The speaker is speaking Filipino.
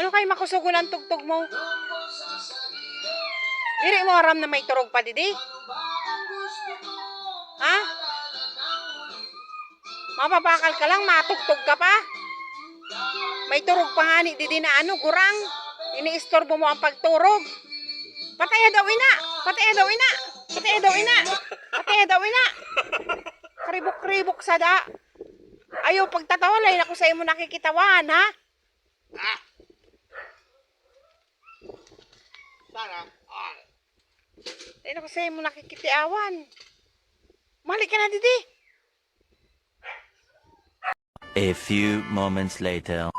Ano kayo makusugon ang tugtog mo? Diri mo aram na may turog pa didi? Ha? Mapapakal ka lang, matugtog ka pa? May turog pa nga ni didi na ano, gurang. Iniistorbo mo ang pagturog. Pataya daw ina! Pataya daw ina! Pataya daw ina! Pataya daw ina! Kribok-kribok sa da. Ayaw pagtatawalay na ko sa imo nakikitawan, ha? Sana. Ay na ko sa imo nakikitiawan. Mali ka na didi. A few moments later.